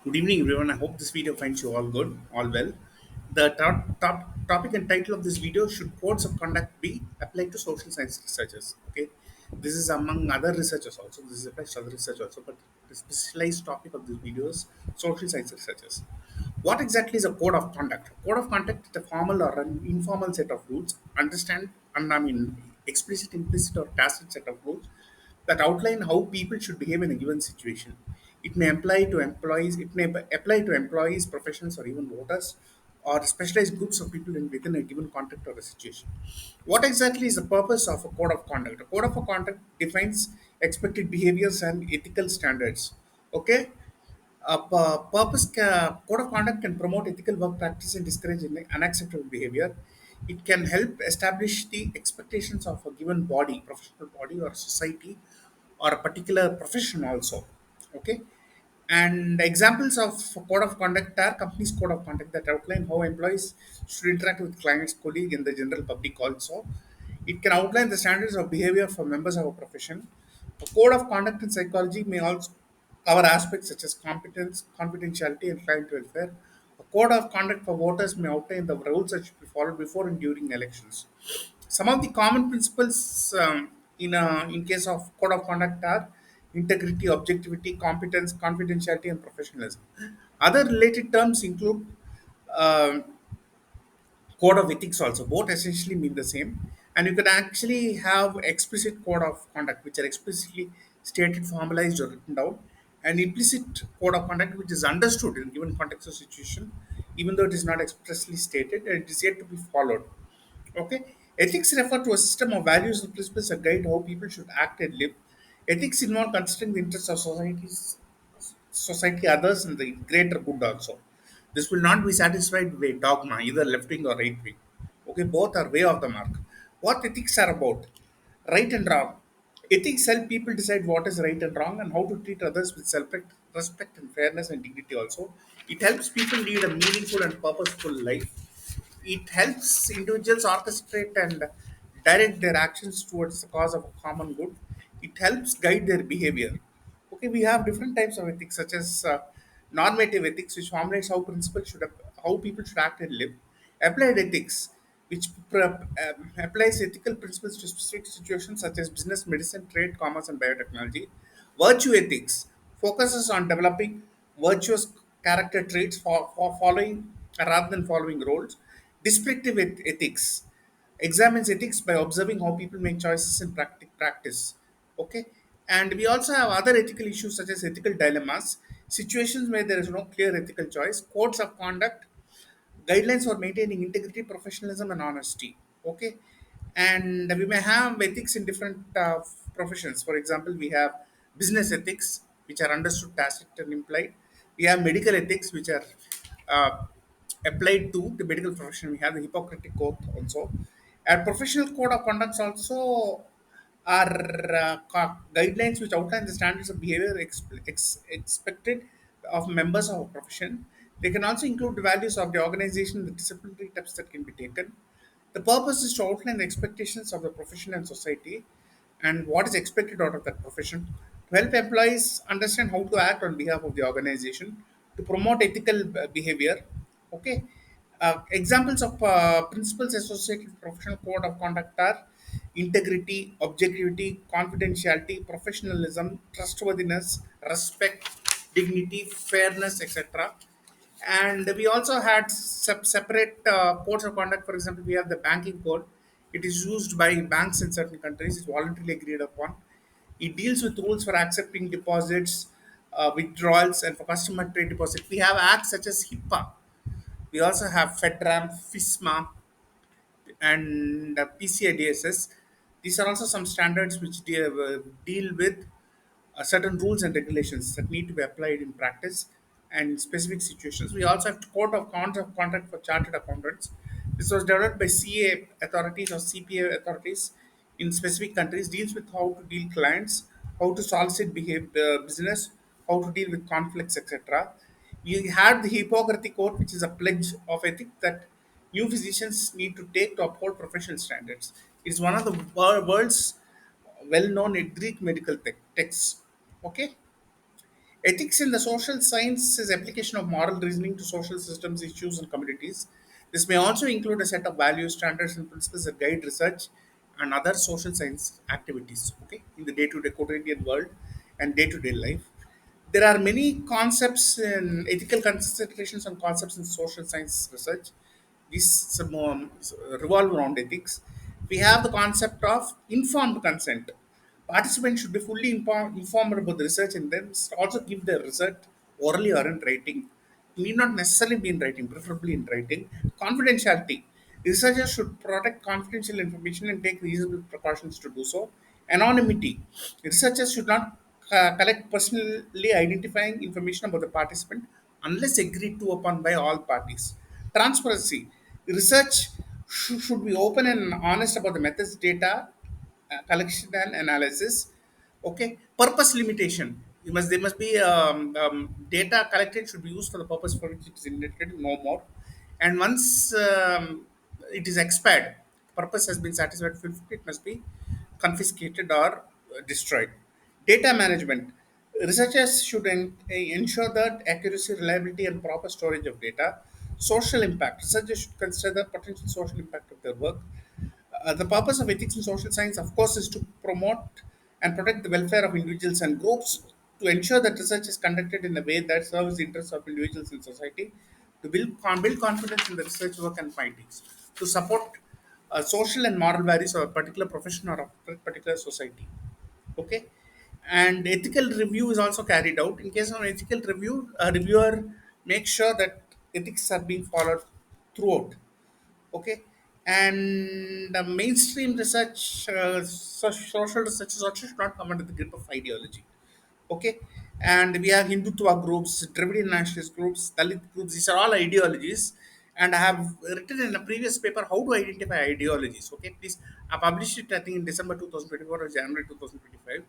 Good evening, everyone. I hope this video finds you all good, all well. The topic and title of this video: should codes of conduct be applied to social science researchers? Okay, this is among other researchers also. This is applies to other research also, but the specialized topic of this video is social science researchers. What exactly is a code of conduct? Code of conduct is a formal or an informal set of rules, understand, and I mean explicit, implicit, or tacit set of rules that outline how people should behave in a given situation. It may apply to employees, it may apply to employees, professions, or even voters, or specialized groups of people within a given context or a situation. What exactly is the purpose of a code of conduct? A code of conduct defines expected behaviors and ethical standards. Okay, code of conduct can promote ethical work practice and discourage unacceptable behavior. It can help establish the expectations of a given body, professional body, or society, or a particular profession also. Okay, and examples of code of conduct are companies code of conduct that outline how employees should interact with clients, colleagues, and the general public also. It can outline the standards of behavior for members of a profession. A code of conduct in psychology may also cover aspects such as competence, confidentiality, and client welfare. A code of conduct for voters may outline the rules that should be followed before and during elections. Some of the common principles in case of code of conduct are integrity, objectivity, competence, confidentiality, and professionalism. Other related terms include um code of ethics also. Both essentially mean the same, and you can actually have explicit code of conduct which are explicitly stated, formalized, or written down, and implicit code of conduct which is understood in given context or situation, even though it is not expressly stated and it is yet to be followed. Okay, ethics refer to a system of values and principles that guide how people should act and live. Ethics involve considering the interests of society, others, and the greater good also. This will not be satisfied with dogma, either left wing or right wing. Okay, both are way off the mark. What ethics are about? Right and wrong. Ethics help people decide what is right and wrong and how to treat others with self respect and fairness and dignity also. It helps people lead a meaningful and purposeful life. It helps individuals orchestrate and direct their actions towards the cause of a common good. It helps guide their behavior. Okay, we have different types of ethics, such as normative ethics, which formulates how how people should act and live. Applied ethics, which applies ethical principles to specific situations such as business, medicine, trade, commerce, and biotechnology. Virtue ethics focuses on developing virtuous character traits for following rather than following roles. Descriptive ethics examines ethics by observing how people make choices in practice. Okay, and we also have other ethical issues such as ethical dilemmas, situations where there is no clear ethical choice, codes of conduct, guidelines for maintaining integrity, professionalism, and honesty. Okay, and we may have ethics in different professions. For example, we have business ethics, which are understood, tacit, and implied. We have medical ethics, which are uh, applied to the medical profession. We have the Hippocratic Oath also. And professional code of conducts also are guidelines which outline the standards of behavior expected of members of a profession. They can also include the values of the organization, the disciplinary steps that can be taken. The purpose is to outline the expectations of the profession and society and what is expected out of that profession, to help employees understand how to act on behalf of the organization, to promote ethical behavior. Okay. Examples of principles associated with professional code of conduct are integrity, objectivity, confidentiality, professionalism, trustworthiness, respect, dignity, fairness, etc. And we also had separate codes of conduct. For example, we have the banking code. It is used by banks in certain countries. It's voluntarily agreed upon. It deals with rules for accepting deposits, withdrawals, and for customer trade deposit. We have acts such as HIPAA. We also have FedRAMP, FISMA, and PCI-DSS. These are also some standards which deal with certain rules and regulations that need to be applied in practice and specific situations. We also have code of conduct for chartered accountants. This was developed by CA authorities or CPA authorities in specific countries, deals with how to deal clients, how to solicit business, how to deal with conflicts, etc. We had the Hippocratic Oath, which is a pledge of ethics that new physicians need to take to uphold professional standards. It is one of the world's well-known Greek medical texts. Okay, Ethics in the social science is application of moral reasoning to social systems, issues, and communities. This may also include a set of values, standards, and principles that guide research and other social science activities. Okay, in the day-to-day quotidian world and day-to-day life, there are many concepts and ethical considerations and concepts in social science research. These revolve around ethics. We have the concept of informed consent. Participants should be fully informed about the research and then also give their result orally or in writing. Need not necessarily be in writing, preferably in writing. Confidentiality. Researchers should protect confidential information and take reasonable precautions to do so. Anonymity. Researchers should not collect personally identifying information about the participant unless agreed to upon by all parties. Transparency. Research should be open and honest about the methods, data, collection and analysis. Okay, purpose limitation. There must be data collected should be used for the purpose for which it is intended, no more. And once it is expired, purpose has been satisfied, fulfilled, it must be confiscated or destroyed. Data management. Researchers should ensure that accuracy, reliability, and proper storage of data. Social impact. Researchers should consider the potential social impact of their work. The purpose of ethics in social science, of course, is to promote and protect the welfare of individuals and groups, to ensure that research is conducted in a way that serves the interests of individuals in society, to build confidence in the research work and findings, to support social and moral values of a particular profession or a particular society. Okay, and ethical review is also carried out. In case of an ethical review, a reviewer makes sure that ethics are being followed throughout. Okay, and the mainstream research, social research is also should not come under the grip of ideology. Okay, and we have Hindutva groups, Dravidian nationalist groups, Dalit groups. These are all ideologies, and I have written in a previous paper how to identify ideologies. Okay, please, I published it I think in December 2024 or January 2025.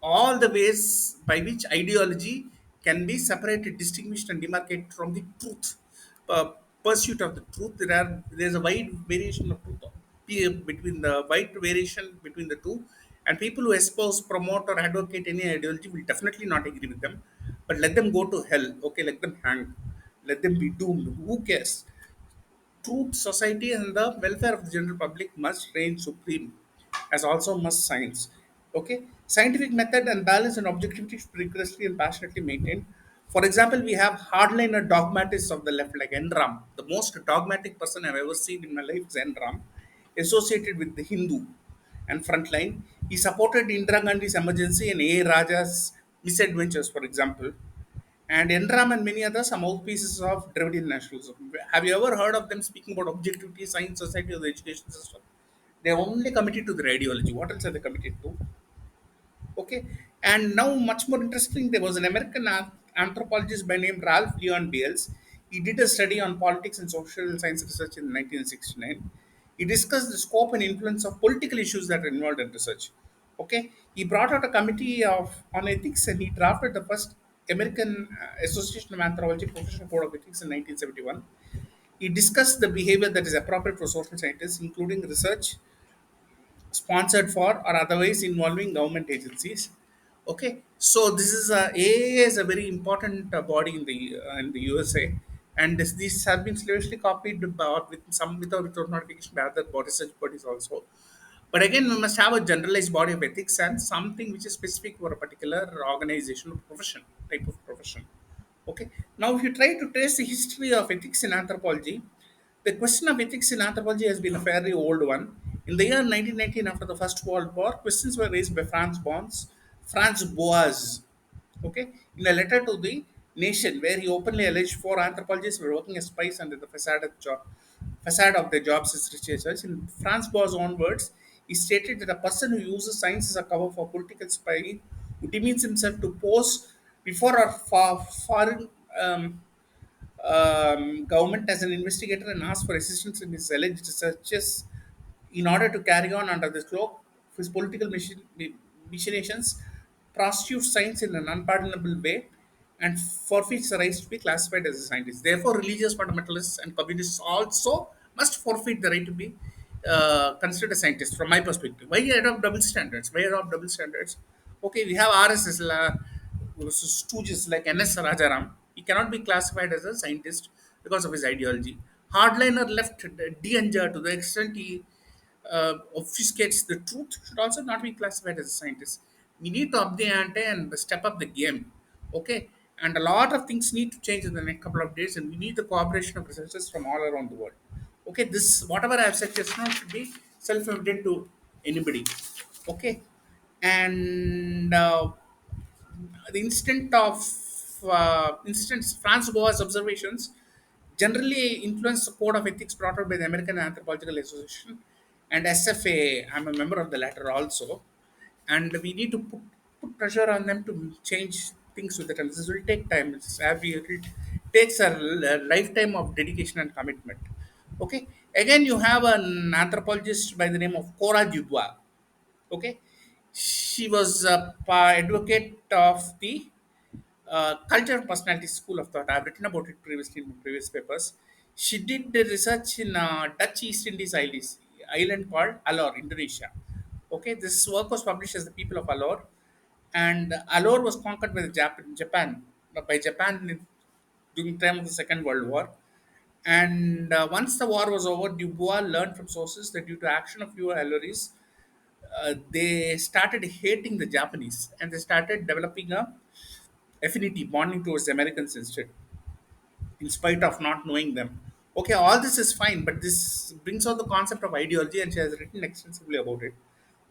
All the ways by which ideology can be separated, distinguished, and demarcated from the truth, pursuit of the truth. There's a wide variation of truth between the wide variation between the two, and people who espouse, promote, or advocate any ideology will definitely not agree with them. But let them go to hell. Okay, let them hang. Let them be doomed. Who cares? Truth, society, and the welfare of the general public must reign supreme, as also must science. Okay, scientific method and balance and objectivity should be rigorously and passionately maintained. For example, we have hardliner dogmatists of the left, like Enram. The most dogmatic person I've ever seen in my life is Enram, associated with the Hindu and Frontline. He supported Indira Gandhi's emergency and A. Raja's misadventures, for example. And Enram and many others are mouthpieces of Dravidian nationalism. Have you ever heard of them speaking about objectivity, science, society, or the education system? They are only committed to their ideology. What else are they committed to? Okay. And now, much more interesting, there was an American anthropologist by name Ralph Leon Bales. He did a study on politics and social science research in 1969. He discussed the scope and influence of political issues that are involved in research. Okay, he brought out a committee of on ethics and he drafted the first American Association of Anthropology Professional Code of Ethics in 1971. He discussed the behavior that is appropriate for social scientists, including research sponsored for or otherwise involving government agencies. Okay, so this is AAA is a very important body in the USA, and these have been slavishly copied with some without notification by other bodies, such bodies also. But again, we must have a generalized body of ethics and something which is specific for a particular organization or profession, type of profession. Okay. Now, if you try to trace the history of ethics in anthropology, the question of ethics in anthropology has been a fairly old one. In the year 1919, after the First World War, questions were raised by Franz Boas, okay, in a letter to the nation where he openly alleged four anthropologists were working as spies under the facade of their jobs as researchers. In Franz Boas' own words, he stated that a person who uses science as a cover for political spying, who demeans himself to pose before a foreign government as an investigator and ask for assistance in his alleged researches in order to carry on under the cloak of his political machinations, prostitute science in an unpardonable way, and forfeits the rights to be classified as a scientist. Therefore, religious fundamentalists and communists also must forfeit the right to be considered a scientist, from my perspective. Why adopt double standards? Why adopt double standards? Okay, we have RSS. stooges like N.S. Rajaram, he cannot be classified as a scientist because of his ideology. Hardliner left Danger to the extent he obfuscates the truth should also not be classified as a scientist. We need to up the ante and step up the game. Okay. And a lot of things need to change in the next couple of days, and we need the cooperation of researchers from all around the world. Okay, this whatever I have said just now should be self-evident to anybody. Okay, and the instance France Boas observations generally influenced the code of ethics brought out by the American Anthropological Association and SFA. I'm a member of the latter also, and we need to put pressure on them to change things with it. And this will take time. It takes a lifetime of dedication and commitment. Okay. Again, you have an anthropologist by the name of Cora Dubois. Okay, she was a advocate of the culture and personality school of thought. I've written about it previously in my previous papers. She did the research in Dutch East Indies island called Alor, Indonesia. Okay, this work was published as the People of Alor, and Alor was conquered by the Japan by Japan during the time of the Second World War. And once the war was over, Dubois learned from sources that due to action of few Aloris, they started hating the Japanese, and they started developing a affinity bonding towards the Americans instead, in spite of not knowing them. Okay, all this is fine, but this brings out the concept of ideology, and she has written extensively about it.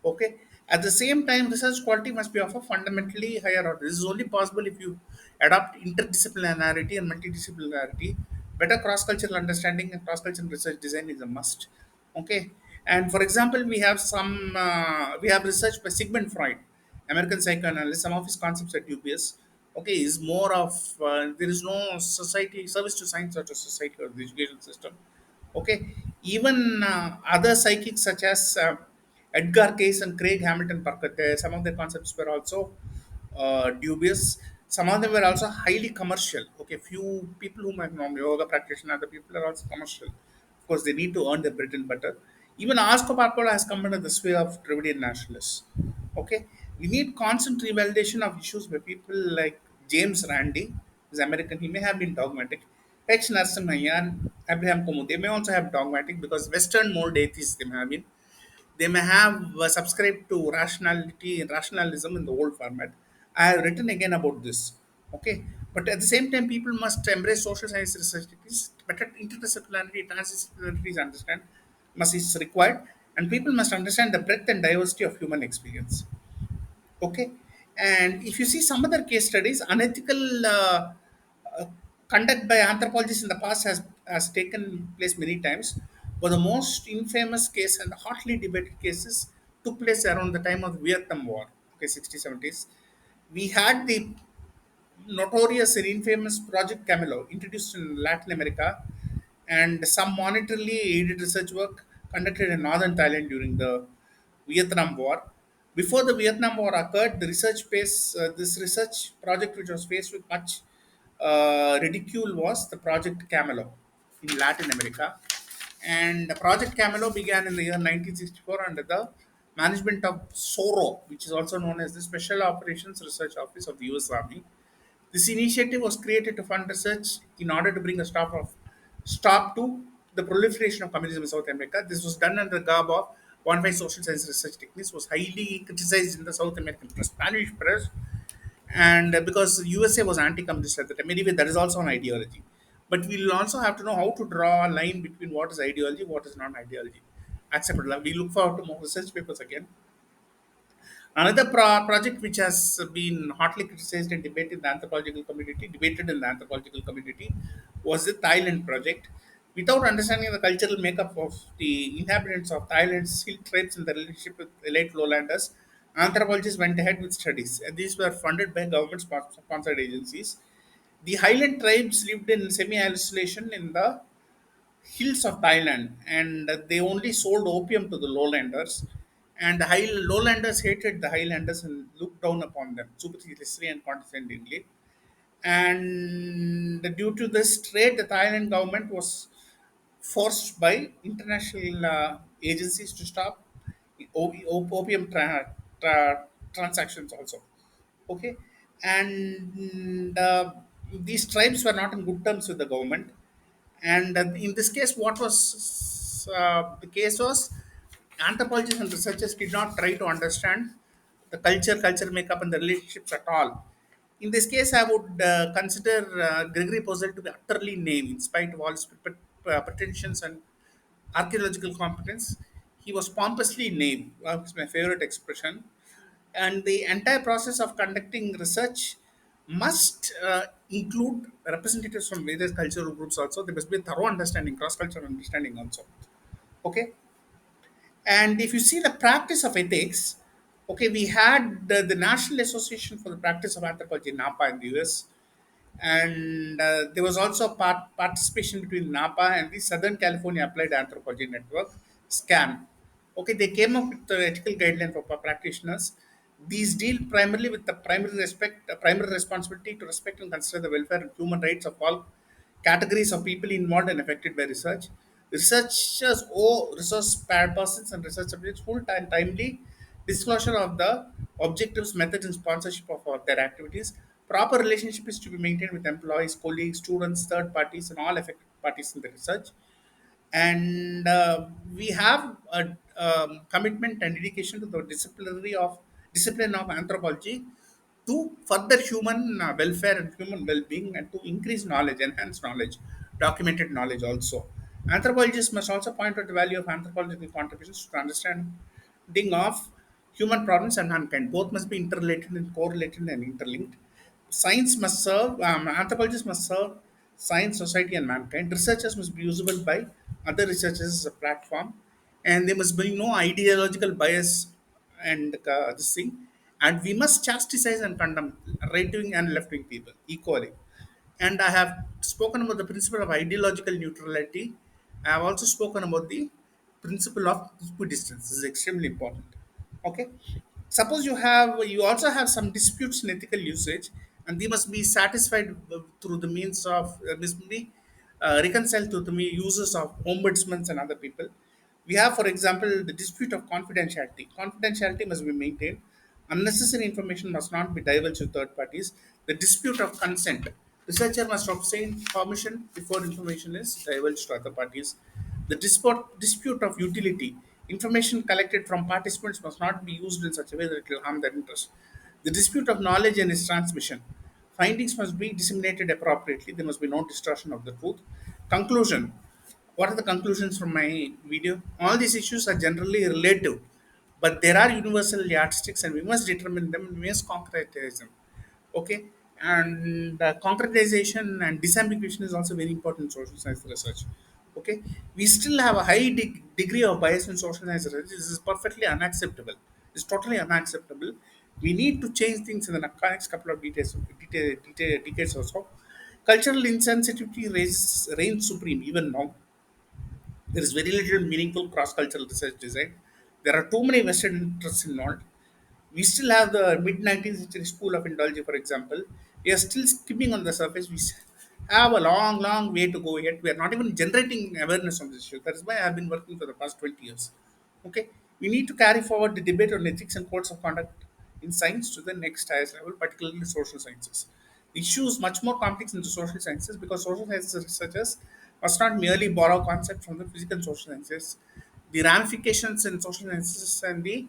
Okay, at the same time, research quality must be of a fundamentally higher order. This is only possible if you adopt interdisciplinarity and multidisciplinarity. Better cross-cultural understanding and cross-cultural research design is a must. Okay, and for example, we have research by Sigmund Freud, American psychoanalyst. Some of his concepts are dubious. Okay, is more of there is no society service to science or to society or the education system. Okay, even other psychics such as Edgar Cayce and Craig Hamilton Burkett, some of their concepts were also dubious. Some of them were also highly commercial. Okay, few people whom I've known, yoga practitioner, other people are also commercial. Of course, they need to earn their bread and butter. Even Oscar Parkola has come under the sphere of Dravidian nationalists. Okay, we need constant revalidation of issues by people like James Randi, who's American. He may have been dogmatic. H. Narasimhaya and Abraham Komu, they may also have dogmatic because Western mold atheists they may have been. They may have subscribed to rationality and rationalism in the old format. I have written again about this. Okay, but at the same time, people must embrace social science research techniques. Better interdisciplinary, transdisciplinary is understand must is required, and people must understand the breadth and diversity of human experience. Okay, and if you see some other case studies, unethical uh, conduct by anthropologists in the past has taken place many times, but the most infamous case and hotly debated cases took place around the time of the Vietnam War. Okay, 60s 70s. We had the notorious and infamous Project Camelo, introduced in Latin America, and some monetarily aided research work conducted in northern Thailand during the Vietnam War. Before the Vietnam War occurred, this research project, which was faced with much ridicule, was the Project Camelo in Latin America. And the Project Camelo began in the year 1964 under the management of SORO, which is also known as the Special Operations Research Office of the US Army. This initiative was created to fund research in order to bring a stop to the proliferation of communism in South America. This was done under the garb of quantified social science research techniques, was highly criticized in the South American press, Spanish press, and because USA was anti-communist at the time. Anyway, that is also an ideology. But we will also have to know how to draw a line between what is ideology, what is not ideology. Acceptable. We look forward to more research papers again. Another project which has been hotly criticized and debated in the anthropological community, was the Thailand project. Without understanding the cultural makeup of the inhabitants of Thailand's hill tribes and the relationship with elite lowlanders, anthropologists went ahead with studies, and these were funded by government sponsored agencies. The highland tribes lived in semi isolation in the hills of Thailand, and they only sold opium to the lowlanders. And the lowlanders hated the highlanders and looked down upon them superciliously and condescendingly. And due to this trade, the Thailand government was forced by international agencies to stop opium transactions also. Okay, and these tribes were not in good terms with the government. And in this case, what was the case was anthropologists and researchers did not try to understand the culture makeup, and the relationships at all. In this case, I would consider Gregory Posel to be utterly named, in spite of all his pretensions and archaeological competence. He was pompously named. That's my favorite expression. And the entire process of conducting research must include representatives from various cultural groups also. There must be a thorough understanding, cross-cultural understanding also. Okay. And if you see the practice of ethics, okay, we had the National Association for the Practice of Anthropology, NAPA, in the US, and there was also participation between NAPA and the Southern California Applied Anthropology Network, SCAN. Okay, they came up with the ethical guideline for practitioners. These deal primarily with the primary responsibility to respect and consider the welfare and human rights of all categories of people involved and affected by research. Researchers owe resource persons and research subjects full time timely disclosure of the objectives, methods, and sponsorship of their activities. Proper relationship is to be maintained with employees, colleagues, students, third parties, and all affected parties in the research. And we have a commitment and dedication to the discipline of anthropology to further human welfare and human well-being, and to increase knowledge, enhance knowledge, documented knowledge also. Anthropologists must also point out the value of anthropological contributions to the understanding of human problems and mankind. Both must be interrelated and correlated and interlinked. Anthropologists must serve science, society, and mankind. Researchers must be usable by other researchers as a platform, and there must be no ideological bias and this thing. And we must chastise and condemn right wing and left wing people equally. And I have spoken about the principle of ideological neutrality. I have also spoken about the principle of equidistance. This is extremely important. Okay. Suppose you also have some disputes in ethical usage, and they must be satisfied through the means of must be reconciled through the uses of ombudsmen and other people. We have, for example, the dispute of confidentiality. Confidentiality must be maintained. Unnecessary information must not be divulged to third parties. The dispute of consent. Researcher must obtain permission before information is divulged to other parties. The dispute of utility. Information collected from participants must not be used in such a way that it will harm their interest. The dispute of knowledge and its transmission. Findings must be disseminated appropriately. There must be no distortion of the truth. Conclusion. What are the conclusions from my video? All these issues are generally relative, but there are universal yardsticks, and we must determine them. We must concretize them. Okay, and concretization and disambiguation is also very important in social science research. Okay, we still have a high degree of bias in social science research. This is perfectly unacceptable. It's totally unacceptable. We need to change things in the next couple of decades or so. Cultural insensitivity reigns supreme even now. There is very little meaningful cross-cultural research design. There are too many Western interests involved. We still have the mid 19th century school of Indology, for example. We are still skimming on the surface. Have a long, long way to go yet. We are not even generating awareness on this issue. That is why I have been working for the past 20 years. Okay, we need to carry forward the debate on ethics and codes of conduct in science to the next highest level, particularly social sciences. The issue is much more complex in the social sciences because social sciences researchers must not merely borrow concepts from the physical and social sciences. The ramifications in social sciences and the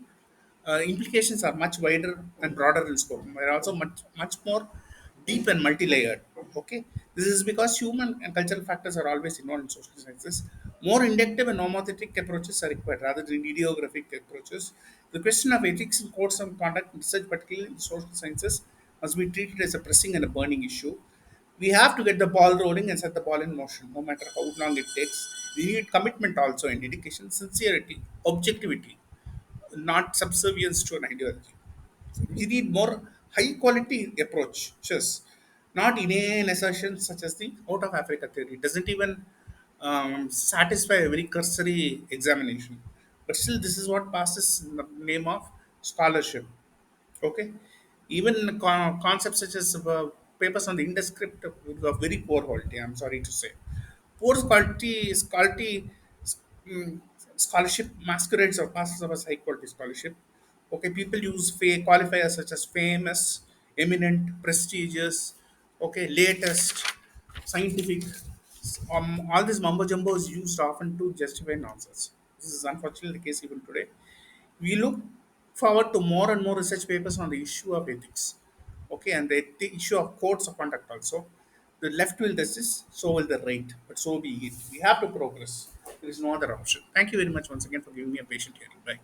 implications are much wider and broader in scope. They're also much more deep and multi-layered. Okay, this is because human and cultural factors are always involved in social sciences. More inductive and normative approaches are required rather than ideographic approaches. The question of ethics and codes of conduct in research, particularly in social sciences, must be treated as a pressing and a burning issue. We have to get the ball rolling and set the ball in motion, no matter how long it takes. We need commitment also and dedication, sincerity, objectivity, not subservience to an ideology. We need more high quality approaches, not inane assertions such as the out of Africa theory. It doesn't even satisfy a very cursory examination. But still, this is what passes in the name of scholarship. Okay, even concepts such as papers on the Indus script of very poor quality. I'm sorry to say, poor quality mm, scholarship masquerades or passes of as high quality scholarship. Okay, people use qualifiers such as famous, eminent, prestigious, okay, latest, scientific. All this mumbo jumbo is used often to justify nonsense. This is unfortunately the case even today. We look forward to more and more research papers on the issue of ethics, okay, and the issue of codes of conduct also. The left will desist, so will the right, but so be it. We have to progress. There is no other option. Thank you very much once again for giving me a patient hearing. Bye.